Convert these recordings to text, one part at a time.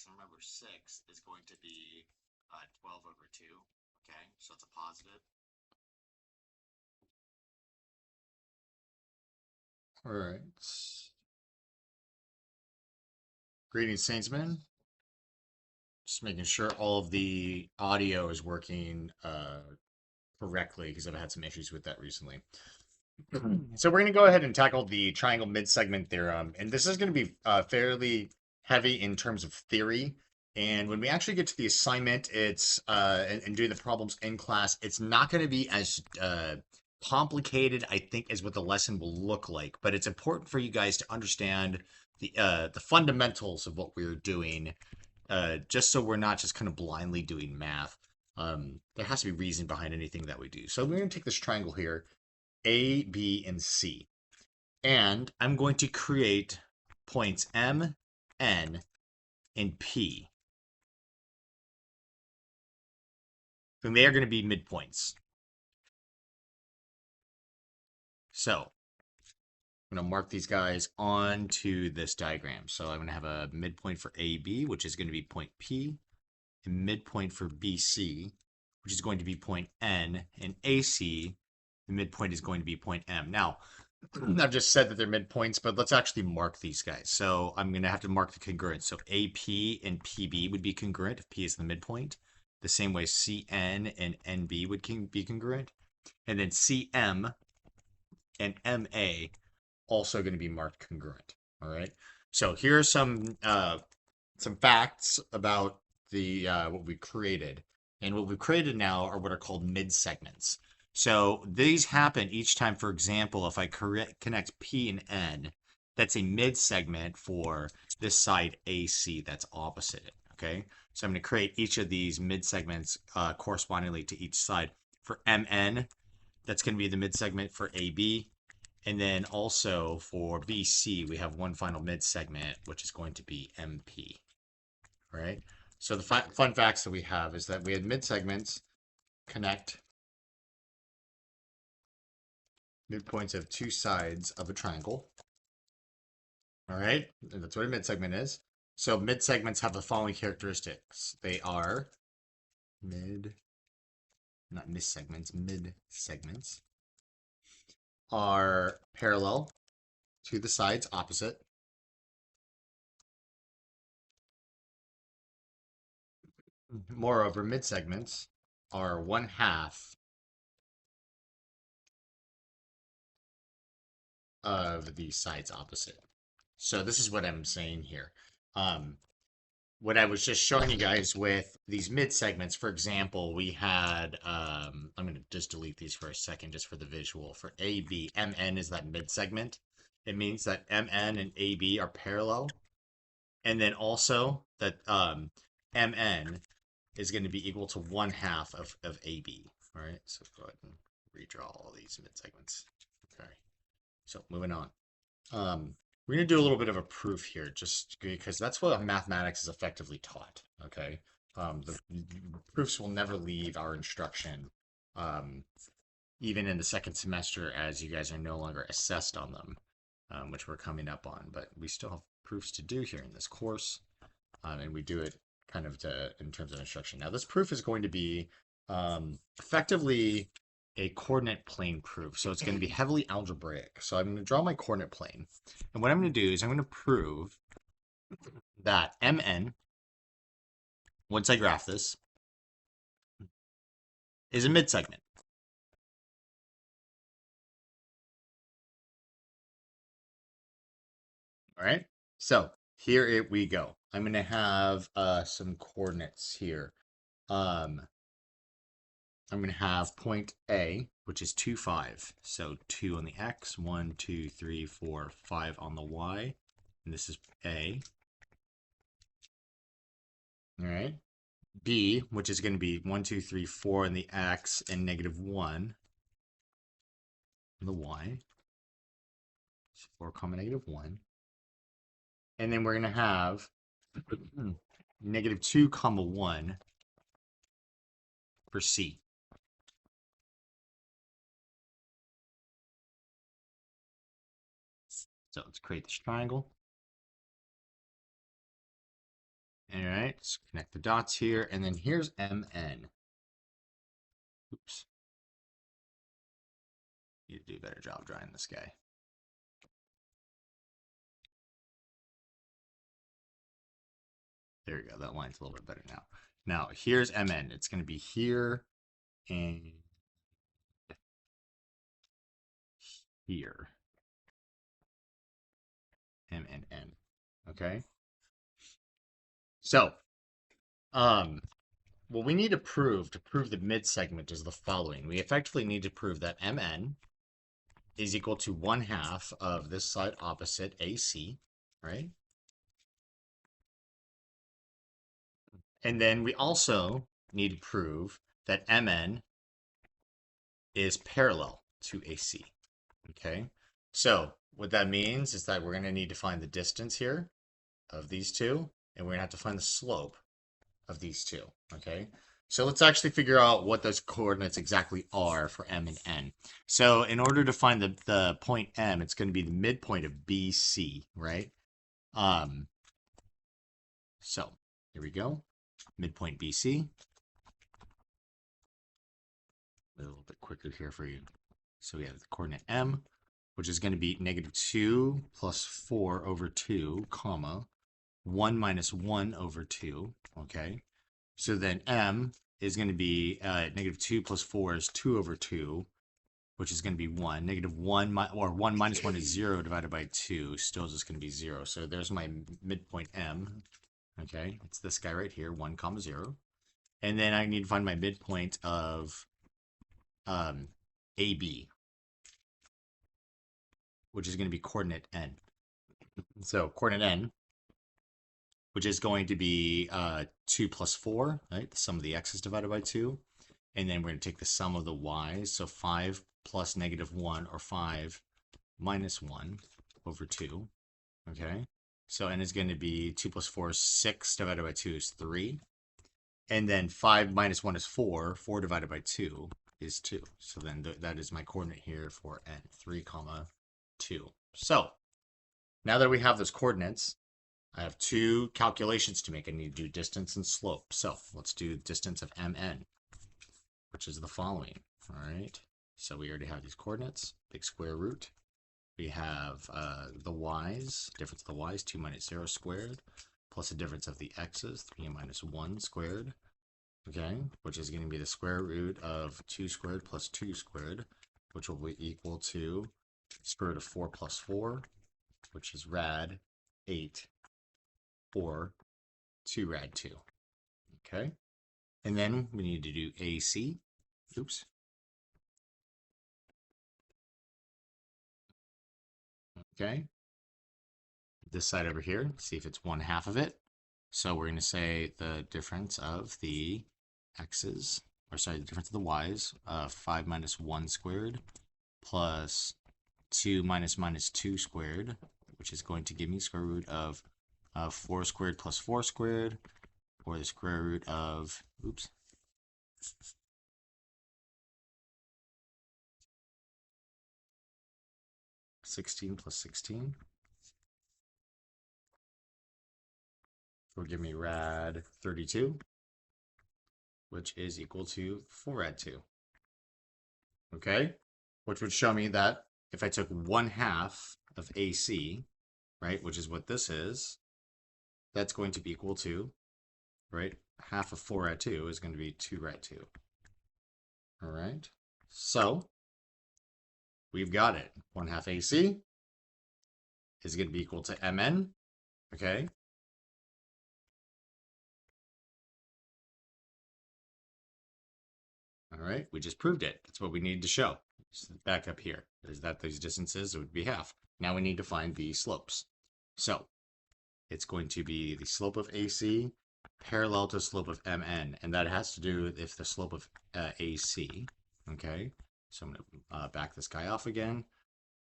6. And remember, 6 is going to be 12 over 2. Okay, so it's a positive. All right. Greetings, Saintsman. Just making sure all of the audio is working correctly because I've had some issues with that recently. So we're going to go ahead and tackle the triangle mid-segment theorem, and this is going to be fairly heavy in terms of theory. And when we actually get to the assignment, it's and doing the problems in class, it's not going to be as complicated, I think, as what the lesson will look like. But it's important for you guys to understand the fundamentals of what we're doing, just so we're not just kind of blindly doing math. There has to be reason behind anything that we do. So we're going to take this triangle here, A, B, and C. And I'm going to create points M, N, and P. And they are going to be midpoints. So I'm going to mark these guys onto this diagram. So I'm going to have a midpoint for AB, which is going to be point P, and midpoint for BC, which is going to be point N, and AC, the midpoint is going to be point M. Now, I've just said that they're midpoints, but let's actually mark these guys. So I'm going to have to mark the congruence. So AP and PB would be congruent if P is the midpoint. The same way CN and NB would be congruent. And then CM and MA also going to be marked congruent. All right. So here are some facts about the what we created. And what we've created now are what are called mid-segments. So these happen each time. For example, if I connect P and N, that's a mid-segment for this side AC that's opposite it. Okay. So I'm going to create each of these mid-segments correspondingly to each side. For MN, that's going to be the mid-segment for AB. And then also for BC, we have one final mid-segment, which is going to be MP. All right. So the fun facts that we have is that we had mid-segments connect midpoints of two sides of a triangle. All right. And that's what a mid-segment is. So mid-segments have the following characteristics. They are mid-segments are parallel to the sides opposite. Moreover, mid-segments are 1/2 of the sides opposite. So this is what I'm saying here. What I was just showing you guys with these mid-segments, for example, we had, I'm going to just delete these for a second just for the visual. For AB, MN is that mid-segment. It means that MN and AB are parallel. And then also that MN is going to be equal to 1/2 of AB. All right, so go ahead and redraw all these mid-segments. Okay, so moving on. We're going to do a little bit of a proof here, just because that's what mathematics is effectively taught, okay? The proofs will never leave our instruction, even in the second semester, as you guys are no longer assessed on them, which we're coming up on. But we still have proofs to do here in this course, and we do it kind of in terms of instruction. Now, this proof is going to be effectively a coordinate plane proof. So it's going to be heavily algebraic. So I'm going to draw my coordinate plane. And what I'm going to do is I'm going to prove that MN, once I graph this, is a mid-segment. All right. So here we go. I'm going to have some coordinates here. I'm going to have point A, which is 2, 5. So 2 on the X, 1, 2, 3, 4, 5 on the Y. And this is A. All right. B, which is going to be 1, 2, 3, 4 on the X and -1 on the Y. So 4, -1. And then we're going to have -2, 1 for C. So let's create this triangle. All right, let's connect the dots here, and then here's MN. Oops. Need to do a better job drawing this guy. There we go. That line's a little bit better now. Now, here's MN. It's going to be here and here. MNN. Okay? So, what we need to prove the mid-segment is the following. We effectively need to prove that MN is equal to 1/2 of this side opposite AC, right? And then we also need to prove that MN is parallel to AC, okay? So what that means is that we're going to need to find the distance here of these two, and we're going to have to find the slope of these two, okay? So let's actually figure out what those coordinates exactly are for M and N. So in order to find the point M, it's going to be the midpoint of BC, right? So here we go. Midpoint BC. A little bit quicker here for you. So we have the coordinate M, which is going to be -2 plus 4 over 2, comma, 1 minus 1 over 2, okay? So then M is going to be -2 plus 4 is 2 over 2, which is going to be 1. -1, or 1 minus 1 is 0 divided by 2, still just going to be 0. So there's my midpoint M, okay? It's this guy right here, 1, comma 0. And then I need to find my midpoint of AB, which is going to be coordinate N. So coordinate N, which is going to be 2 plus 4, right? The sum of the x's divided by 2. And then we're going to take the sum of the y's. So 5 plus -1, or 5 minus 1 over 2. Okay? So N is going to be 2 plus 4 is 6 divided by 2 is 3. And then 5 minus 1 is 4. 4 divided by 2 is 2. So then that is my coordinate here for N, 3, comma 2. So now that we have those coordinates, I have two calculations to make. I need to do distance and slope. So let's do distance of MN, which is the following. All right. So we already have these coordinates, big square root. We have the y's, difference of the y's, 2 minus 0 squared, plus the difference of the x's, 3 minus 1 squared, okay, which is going to be the square root of 2 squared plus 2 squared, which will be equal to square root of 4 plus 4, which is rad 8, or 2 rad 2, okay? And then we need to do AC, oops. Okay, this side over here, see if it's 1/2 of it. So we're going to say the difference of the x's, or sorry, the difference of the y's, 5 minus 1 squared plus 2 minus 2 squared, which is going to give me square root of 4 squared plus 4 squared, or the square root of, oops, 16 plus 16. Will give me rad 32, which is equal to 4 rad 2. Okay? Which would show me that if I took 1/2 of AC, right, which is what this is, that's going to be equal to, right, half of 4 rad 2 is going to be 2 rad 2. All right? So, we've got it. 1/2 AC is going to be equal to MN, okay? All right, we just proved it. That's what we need to show. So back up here is that these distances would be half. Now we need to find the slopes. So it's going to be the slope of AC parallel to the slope of MN, and that has to do with if the slope of AC, okay? So I'm going to back this guy off again.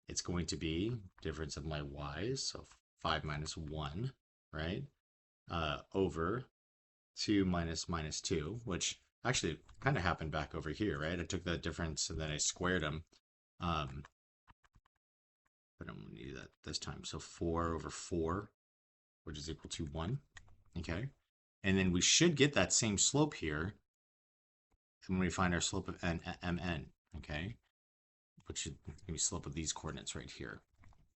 It's going to be difference of my y's, so 5 minus 1, right? Over 2 minus 2, which actually kind of happened back over here, right? I took the difference and then I squared them. But I'm going to do that this time. So 4 over 4, which is equal to 1. Okay. And then we should get that same slope here when we find our slope of mn, okay? Which is going to be slope of these coordinates right here.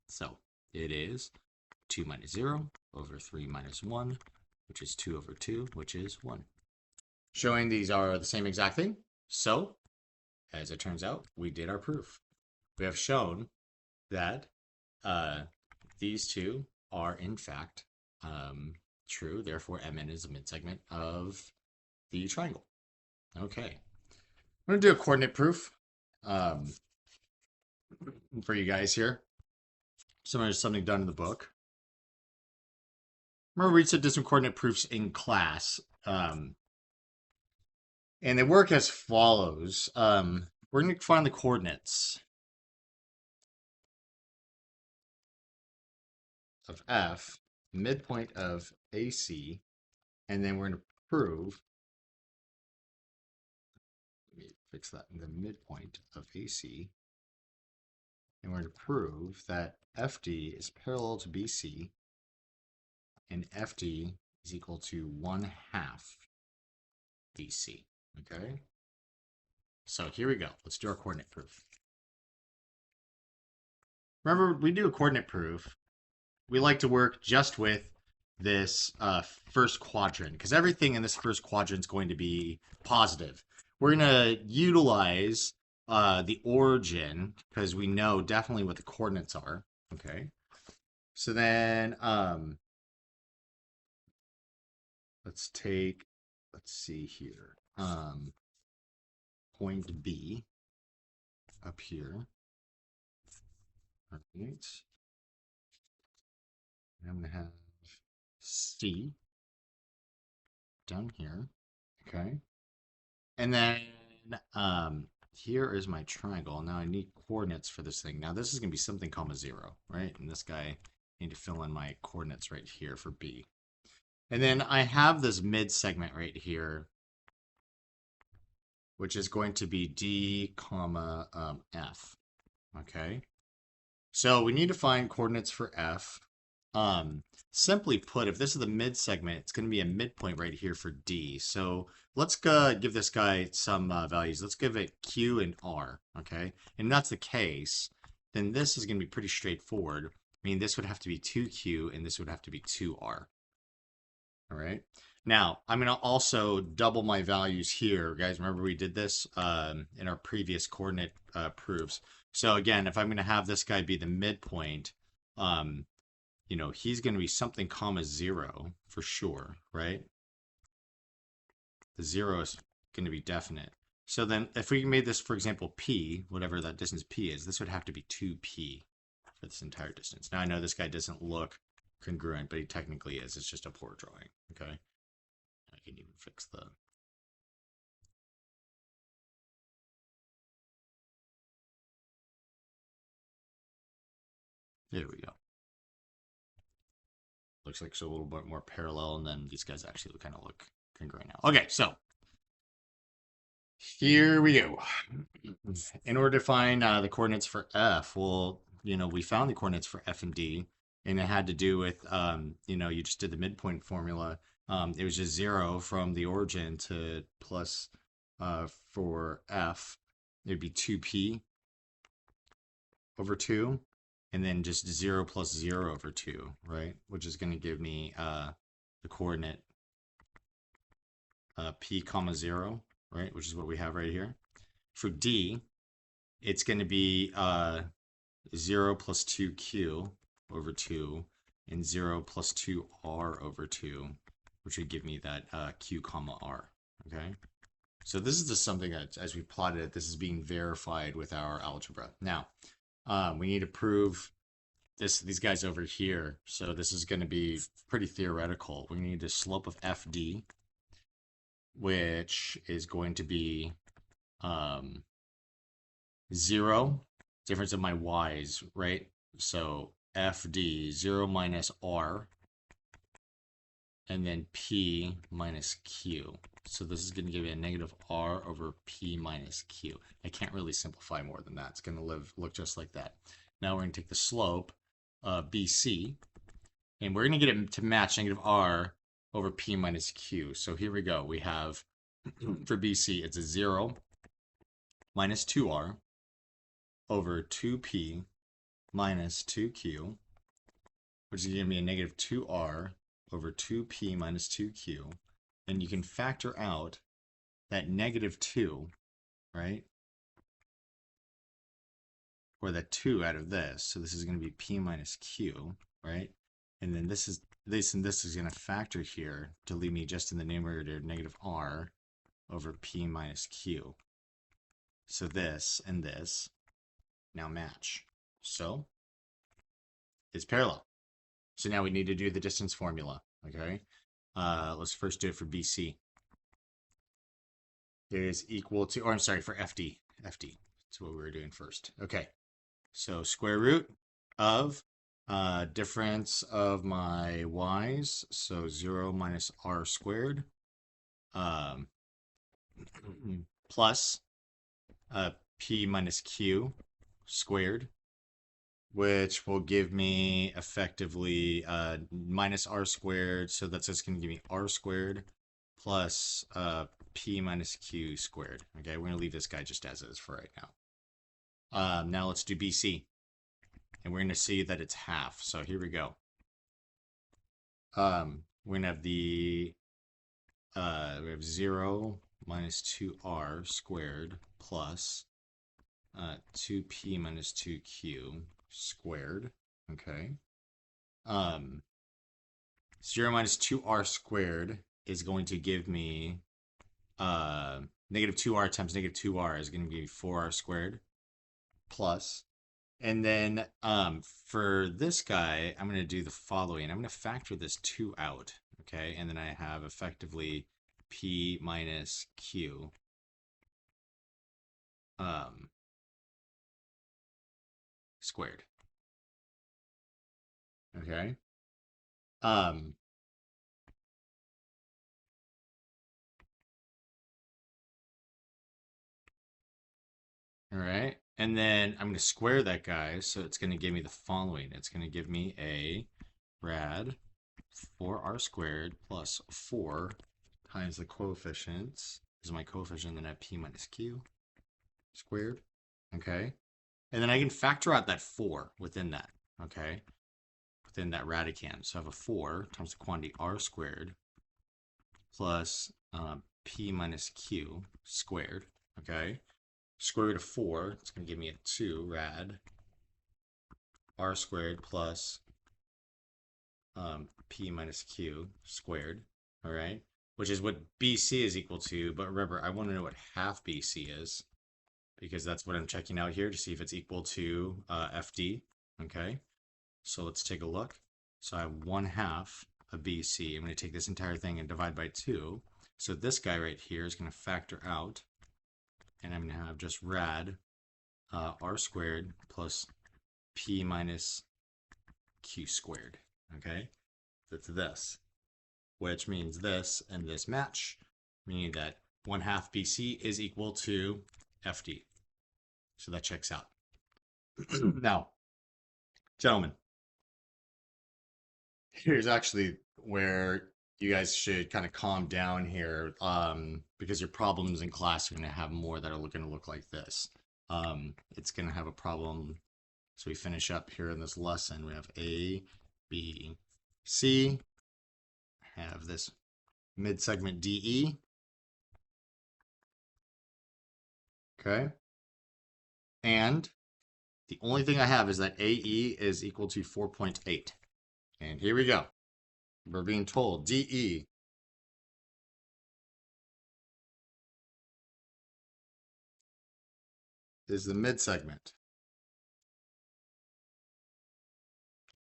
So it is 2 minus 0 over 3 minus 1, which is 2 over 2, which is 1. Showing these are the same exact thing. So, as it turns out, we did our proof. We have shown that these two are, in fact, true. Therefore, Mn is a midsegment of the triangle. Okay. I'm going to do a coordinate proof for you guys here. Something done in the book. Remember, we did some coordinate proofs in class. And they work as follows. We're going to find the coordinates of F, midpoint of AC, and then we're going to prove, let me fix that, the midpoint of AC, and we're going to prove that FD is parallel to BC, and FD is equal to 1/2 BC, okay? So here we go. Let's do our coordinate proof. Remember, we do a coordinate proof. We like to work just with this first quadrant because everything in this first quadrant is going to be positive. We're going to utilize the origin because we know definitely what the coordinates are. Okay. So then let's see here. Point B up here. All right. I'm going to have C down here, okay? And then here is my triangle. Now I need coordinates for this thing. Now this is going to be something comma 0, right? And this guy, I need to fill in my coordinates right here for B. And then I have this mid segment right here, which is going to be D comma F, okay? So we need to find coordinates for F. Simply put, if this is the mid segment, it's going to be a midpoint right here for D. So let's give this guy some values. Let's give it Q and R, okay? And if that's the case, then this is going to be pretty straightforward. I mean, this would have to be 2Q and this would have to be 2R. All right. Now, I'm going to also double my values here. Guys, remember we did this in our previous coordinate proofs. So again, if I'm going to have this guy be the midpoint, you know, he's going to be something comma 0 for sure, right? The 0 is going to be definite. So then if we made this, for example, P, whatever that distance P is, this would have to be 2P for this entire distance. Now I know this guy doesn't look congruent, but he technically is. It's just a poor drawing, okay? I can even fix the... There we go. Looks like it's a little bit more parallel, and then these guys actually kind of look congruent now. Okay, so here we go. In order to find the coordinates for F, well, you know, we found the coordinates for F and D, and it had to do with, you know, you just did the midpoint formula. It was just 0 from the origin to plus for F. It would be 2P over 2. And then just 0 plus 0 over 2, right? Which is going to give me the coordinate P comma 0, right? Which is what we have right here. For D, it's going to be 0 plus 2Q over 2 and 0 plus 2R over 2, which would give me that Q comma R, okay? So this is just something that, as we plotted it, this is being verified with our algebra. Now, we need to prove these guys over here. So this is going to be pretty theoretical. We need the slope of FD, which is going to be 0, difference of my y's, right? So FD, 0 minus R, and then P minus Q. So this is going to give me a negative R over P minus Q. I can't really simplify more than that. It's going to look just like that. Now we're going to take the slope, BC, and we're going to get it to match negative R over P minus Q. So here we go. We have, for BC, it's a 0 minus 2R over 2P minus 2Q, which is going to give me a negative 2R over 2P minus 2Q. And you can factor out that negative 2, right? Or that 2 out of this. So this is going to be P minus Q, right? And then this and this is going to factor here to leave me just in the numerator negative R over P minus Q. So this and this now match. So it's parallel. So now we need to do the distance formula, okay? Let's first do it for BC. It is equal to, or I'm sorry, for FD. FD. That's what we were doing first. Okay. So square root of difference of my y's. So 0 minus r squared plus p minus q squared, which will give me effectively minus r squared. So that's just going to give me r squared plus p minus q squared. Okay, we're going to leave this guy just as is for right now. Now let's do BC. And we're going to see that it's half. So here we go. We're going to have we have 0 minus 2r squared plus 2p minus 2q squared. Okay. 0 minus 2r squared is going to give me negative 2r times negative 2r is going to give me 4r squared plus. And then for this guy, I'm going to do the following. I'm going to factor this 2 out, okay? And then I have effectively p minus q squared. Okay? All right. And then I'm going to square that guy, so it's going to give me the following. It's going to give me a rad 4r squared plus 4 times the coefficients. This is my coefficient, then I have p minus q squared. Okay. And then I can factor out that 4 within that. Okay. Within that radicand. So I have a 4 times the quantity r squared plus p minus q squared. Okay. Square root of 4, it's going to give me a 2 rad r squared plus p minus q squared, all right? Which is what BC is equal to, but remember, I want to know what half BC is, because that's what I'm checking out here to see if it's equal to FD, okay? So let's take a look. So I have 1/2 of BC. I'm going to take this entire thing and divide by 2. So this guy right here is going to factor out. And I'm going to have just rad r squared plus p minus q squared. Okay? That's this. Which means this and this match, meaning that 1/2 BC is equal to FD. So that checks out. Now, gentlemen, here's actually where you guys should kind of calm down here, because your problems in class are going to have more that are going to look like this. It's going to have a problem. So we finish up here in this lesson. We have A, B, C. Have this mid-segment DE. Okay. And the only thing I have is that AE is equal to 4.8. And here we go. We're being told DE is the mid-segment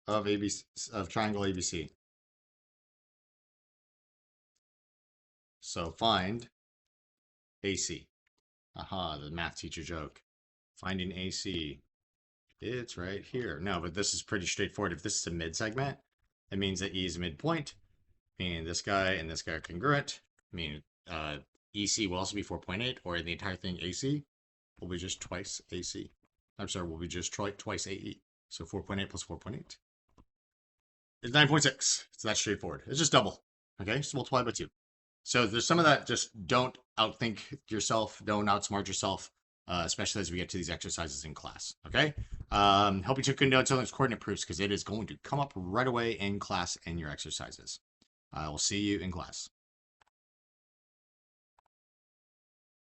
of ABC, of triangle ABC. So find AC. Aha, the math teacher joke. Finding AC. It's right here. No, but this is pretty straightforward. If this is a mid-segment, it means that E is a midpoint, meaning this guy and this guy are congruent, meaning EC will also be 4.8, or the entire thing AC will be just twice AC. I'm sorry, will be just twice AE. So 4.8 plus 4.8 is 9.6. It's that straightforward. It's just double. Okay, so multiply by 2. So there's some of that, just don't outthink yourself, don't outsmart yourself, especially as we get to these exercises in class. Okay? Hope you took good notes on those coordinate proofs because it is going to come up right away in class in your exercises. I will see you in class.